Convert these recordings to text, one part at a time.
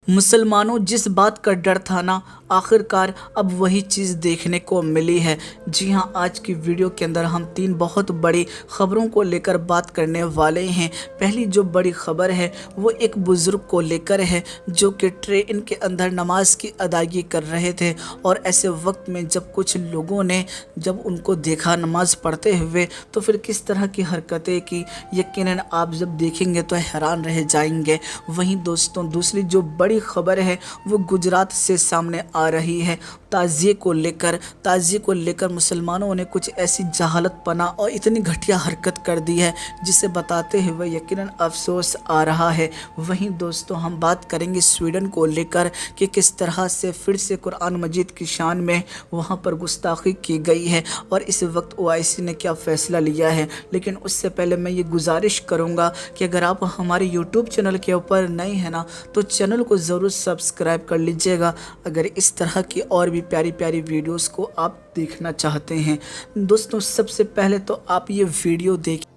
मुसलमानों, जिस बात का डर था ना, आखिरकार अब वही चीज़ देखने को मिली है। जी हाँ, आज की वीडियो के अंदर हम 3 बहुत बड़ी खबरों को लेकर बात करने वाले हैं। पहली जो बड़ी खबर है वो एक बुज़ुर्ग को लेकर है जो कि ट्रेन के अंदर नमाज की अदायगी कर रहे थे, और ऐसे वक्त में जब कुछ लोगों ने जब उनको देखा नमाज पढ़ते हुए तो फिर किस तरह की हरकतें की, यकीनन आप जब देखेंगे तो हैरान रह जाएंगे। वहीं दोस्तों, दूसरी जो बड़ी खबर है वो गुजरात से सामने आ रही है। ताज़िए को लेकर मुसलमानों ने कुछ ऐसी जहालत पना और इतनी घटिया हरकत कर दी है जिसे बताते हुए यकीनन अफसोस आ रहा है। वहीं दोस्तों, हम बात करेंगे स्वीडन को लेकर कि किस तरह से फिर से कुरान मजीद की शान में वहां पर गुस्ताखी की गई है और इस वक्त ओआईसी ने क्या फ़ैसला लिया है। लेकिन उससे पहले मैं ये गुजारिश करूँगा कि अगर आप हमारे यूट्यूब चैनल के ऊपर नए हैं ना, तो चैनल को ज़रूर सब्सक्राइब कर लीजिएगा अगर इस तरह की और भी प्यारी प्यारी वीडियोस को आप देखना चाहते हैं। दोस्तों, सबसे पहले तो आप ये वीडियो देखिए।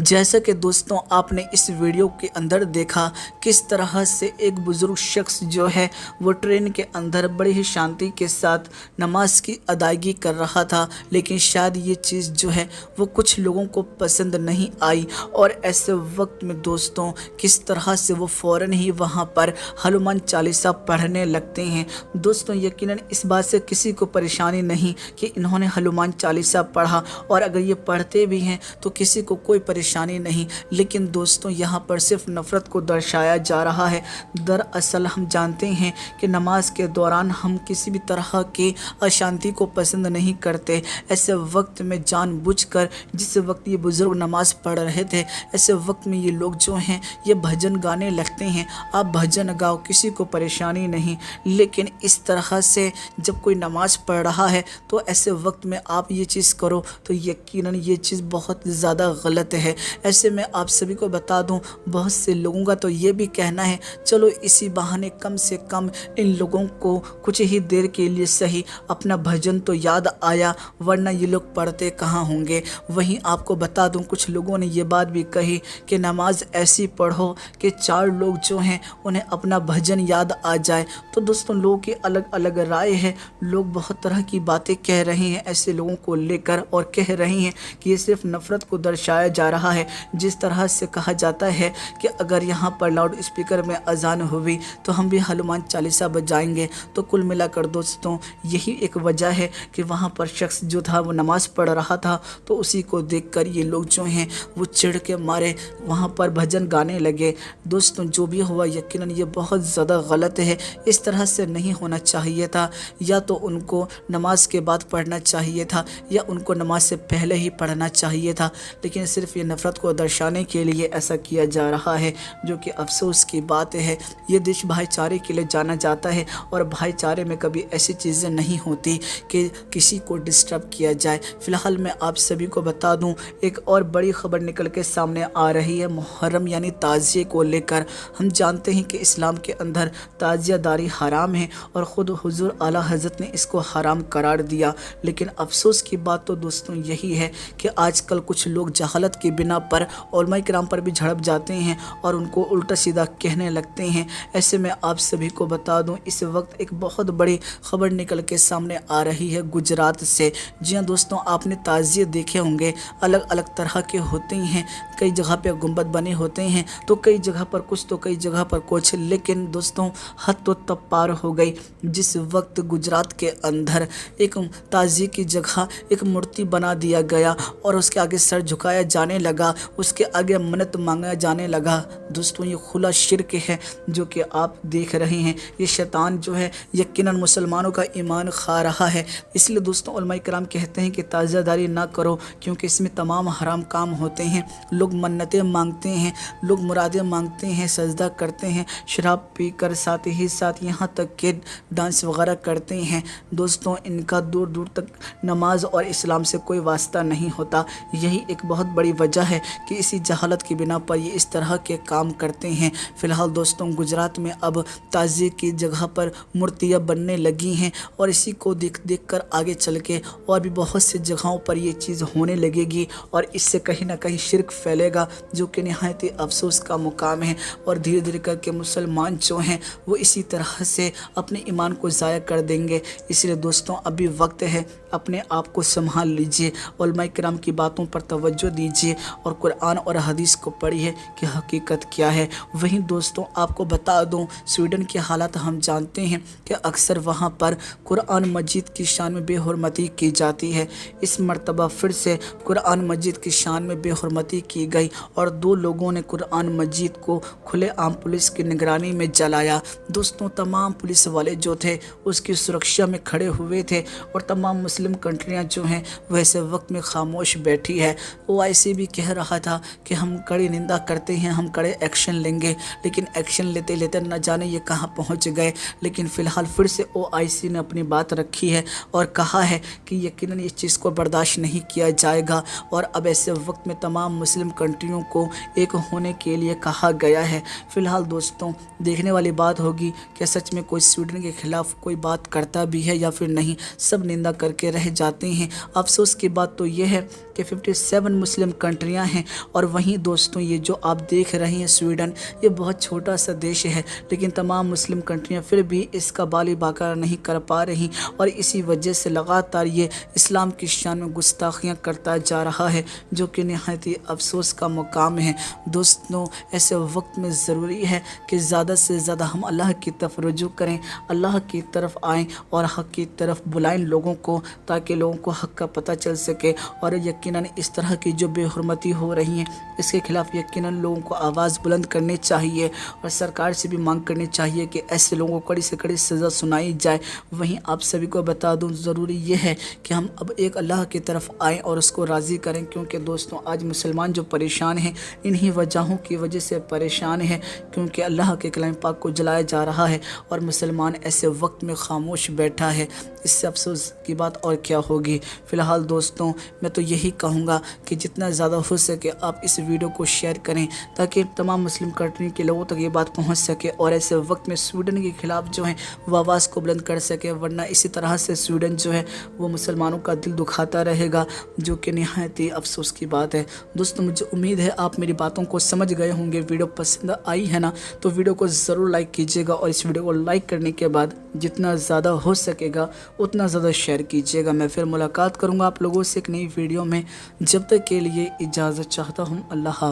जैसा कि दोस्तों आपने इस वीडियो के अंदर देखा किस तरह से एक बुज़ुर्ग शख्स जो है वो ट्रेन के अंदर बड़ी ही शांति के साथ नमाज की अदायगी कर रहा था, लेकिन शायद ये चीज़ जो है वो कुछ लोगों को पसंद नहीं आई। और ऐसे वक्त में दोस्तों किस तरह से वो फ़ौरन ही वहाँ पर हनुमान चालीसा पढ़ने लगते हैं। दोस्तों, यकीनन इस बात से किसी को परेशानी नहीं कि इन्होंने हनुमान चालीसा पढ़ा, और अगर ये पढ़ते भी हैं तो किसी को कोई परेशानी नहीं। लेकिन दोस्तों, यहाँ पर सिर्फ नफ़रत को दर्शाया जा रहा है। दरअसल हम जानते हैं कि नमाज के दौरान हम किसी भी तरह की अशांति को पसंद नहीं करते। ऐसे वक्त में जानबूझकर, जिस वक्त ये बुज़ुर्ग नमाज पढ़ रहे थे, ऐसे वक्त में ये लोग जो हैं ये भजन गाने लगते हैं। आप भजन गाओ, किसी को परेशानी नहीं, लेकिन इस तरह से जब कोई नमाज पढ़ रहा है तो ऐसे वक्त में आप ये चीज़ करो तो यकीनन ये चीज़ बहुत ज़्यादा गलत है। ऐसे में आप सभी को बता दूं, बहुत से लोगों का तो ये भी कहना है चलो इसी बहाने कम से कम इन लोगों को कुछ ही देर के लिए सही अपना भजन तो याद आया, वरना ये लोग पढ़ते कहाँ होंगे। वहीं आपको बता दूं, कुछ लोगों ने ये बात भी कही कि नमाज ऐसी पढ़ो कि 4 लोग जो हैं उन्हें अपना भजन याद आ जाए। तो दोस्तों, लोगों की अलग अलग राय है, लोग बहुत तरह की बातें कह रहे हैं ऐसे लोगों को लेकर, और कह रहे हैं कि ये सिर्फ नफ़रत को दर्शाया जा रहा है। जिस तरह से कहा जाता है कि अगर यहाँ पर लाउड स्पीकर में अजान हुई तो हम भी हनुमान चालीसा बजाएंगे। तो कुल मिलाकर दोस्तों यही एक वजह है कि वहाँ पर शख्स जो था वो नमाज पढ़ रहा था, तो उसी को देखकर ये लोग जो हैं वो चिढ़ के मारे वहाँ पर भजन गाने लगे। दोस्तों, जो भी हुआ यकीनन ये बहुत ज़्यादा गलत है, इस तरह से नहीं होना चाहिए था। या तो उनको नमाज के बाद पढ़ना चाहिए था या उनको नमाज से पहले ही पढ़ना चाहिए था, लेकिन सिर्फ ये नफ़रत को दर्शाने के लिए ऐसा किया जा रहा है, जो कि अफसोस की बात है। ये देश भाईचारे के लिए जाना जाता है और भाईचारे में कभी ऐसी चीज़ें नहीं होती कि किसी को डिस्टर्ब किया जाए। फ़िलहाल मैं आप सभी को बता दूं, एक और बड़ी खबर निकल के सामने आ रही है मुहर्रम यानी ताज़िए को लेकर। हम जानते हैं कि इस्लाम के अंदर ताज़ियादारी हराम है और ख़ुद हुज़ूर आला हज़रत ने इसको हराम करार दिया। लेकिन अफसोस की बात तो दोस्तों यही है कि आजकल कुछ लोग जहालत की बिना पर उलमा किराम पर भी झड़प जाते हैं और उनको उल्टा सीधा कहने लगते हैं। ऐसे में आप सभी को बता दूं, इस वक्त एक बहुत बड़ी खबर निकल के सामने आ रही है गुजरात से। जी हाँ दोस्तों, आपने ताज़िए देखे होंगे, अलग अलग तरह के होते हैं। कई जगह पे गुंबद बने होते हैं, तो कई जगह पर कुछ तो कई जगह पर कुछ। लेकिन दोस्तों, हद तो तब पार हो गई जिस वक्त गुजरात के अंदर एक ताज़िए की जगह एक मूर्ति बना दिया गया और उसके आगे सर झुकाया जाने लगा। लगा, उसके आगे मन्नत मांगा जाने लगा। दोस्तों ये खुला शिर्क है जो कि आप देख रहे हैं। ये शैतान जो है यकीनन मुसलमानों का ईमान खा रहा है। इसलिए दोस्तों उलमा इकराम कहते हैं कि ताज़ादारी ना करो, क्योंकि इसमें तमाम हराम काम होते हैं। लोग मन्नतें मांगते हैं, लोग मुरादें मांगते हैं, सजदा करते हैं, शराब पीकर साथ ही साथ यहाँ तक कि डांस वगैरह करते हैं। दोस्तों इनका दूर दूर तक नमाज और इस्लाम से कोई वास्ता नहीं होता। यही एक बहुत बड़ी वजह है कि इसी जहालत की बिना पर ये इस तरह के काम करते हैं। फ़िलहाल दोस्तों गुजरात में अब ताज़िए की जगह पर मूर्तियाँ बनने लगी हैं और इसी को देख देख कर आगे चल के और भी बहुत सी जगहों पर ये चीज़ होने लगेगी और इससे कहीं ना कहीं शिर्क फैलेगा, जो कि निहायत ही अफसोस का मुकाम है। और धीरे धीरे करके मुसलमान जो हैं वो इसी तरह से अपने ईमान को ज़ाया कर देंगे। इसलिए दोस्तों अभी वक्त है, अपने आप को संभाल लीजिए, उलमा किराम की बातों पर तवज्जो दीजिए और कुरान और हदीस को पढ़िए कि हकीकत क्या है। वहीं दोस्तों आपको बता दूं, स्वीडन के हालात हम जानते हैं कि अक्सर वहां पर कुरान मजीद की शान में बेहुरमती की जाती है। इस मर्तबा फिर से कुरान मजीद की शान में बेहुरमती की गई और 2 लोगों ने कुरान मजीद को खुलेआम पुलिस की निगरानी में जलाया। दोस्तों तमाम पुलिस वाले जो थे उसकी सुरक्षा में खड़े हुए थे और तमाम मुस्लिम कंट्रियां जो हैं वैसे वक्त में खामोश बैठी है। OIC भी कह रहा था कि हम कड़ी निंदा करते हैं, हम कड़े एक्शन लेंगे, लेकिन एक्शन लेते लेते न जाने ये कहाँ पहुँच गए। लेकिन फ़िलहाल फिर से OIC ने अपनी बात रखी है और कहा है कि यकीनन इस चीज़ को बर्दाश्त नहीं किया जाएगा और अब ऐसे वक्त में तमाम मुस्लिम कंट्रियों को एक होने के लिए कहा गया है। फ़िलहाल दोस्तों देखने वाली बात होगी कि सच में कोई स्वीडन के खिलाफ कोई बात करता भी है या फिर नहीं। सब निंदा करके रह जाते हैं। अफसोस की बात तो ये है कि 57 मुस्लिम कंट्रियां हैं और वहीं दोस्तों ये जो आप देख रहे हैं स्वीडन, ये बहुत छोटा सा देश है, लेकिन तमाम मुस्लिम कंट्रियां फिर भी इसका बाली बाका नहीं कर पा रही और इसी वजह से लगातार ये इस्लाम की शान में गुस्ताखियाँ करता जा रहा है, जो कि निहायत ही अफसोस का मुकाम है। दोस्तों ऐसे वक्त में ज़रूरी है कि ज़्यादा से ज़्यादा हम अल्लाह की तरफ रुजू करें, अल्लाह की तरफ आएँ और हक़ की तरफ बुलाएं लोगों को, ताकि लोगों को हक़ का पता चल सके। और यकीनन इस तरह की जो बेहुरमती हो रही है इसके खिलाफ यकीनन लोगों को आवाज़ बुलंद करनी चाहिए और सरकार से भी मांग करनी चाहिए कि ऐसे लोगों को कड़ी से कड़ी सज़ा सुनाई जाए। वहीं आप सभी को बता दूं ज़रूरी ये है कि हम अब एक अल्लाह की तरफ आएँ और उसको राज़ी करें, क्योंकि दोस्तों आज मुसलमान जो परेशान हैं इन्हीं वजहों की वजह से परेशान हैं, क्योंकि अल्लाह के कलाम पाक को जलाया जा रहा है और मुसलमान ऐसे वक्त में खामोश बैठा है। इससे अफसोस की बात और क्या होगी। फ़िलहाल दोस्तों मैं तो यही कहूँगा कि जितना ज़्यादा हो सके आप इस वीडियो को शेयर करें ताकि तमाम मुस्लिम कंट्री के लोगों तक ये बात पहुँच सके और ऐसे वक्त में स्वीडन के खिलाफ जो है वो आवाज़ को बुलंद कर सके। वरना इसी तरह से स्वीडन जो है वो मुसलमानों का दिल दुखाता रहेगा, जो कि निहायत ही अफसोस की बात है। दोस्तों मुझे उम्मीद है आप मेरी बातों को समझ गए होंगे। वीडियो पसंद आई है ना तो वीडियो को ज़रूर लाइक कीजिएगा और इस वीडियो को लाइक करने के बाद जितना ज़्यादा हो सकेगा उतना ज़्यादा शेयर कीजिएगा। मैं फिर मुलाकात करूँगा आप लोगों से एक नई वीडियो में। जब तक के लिए इजाज़त चाहता हूँ। अल्लाह हाफ़िज़।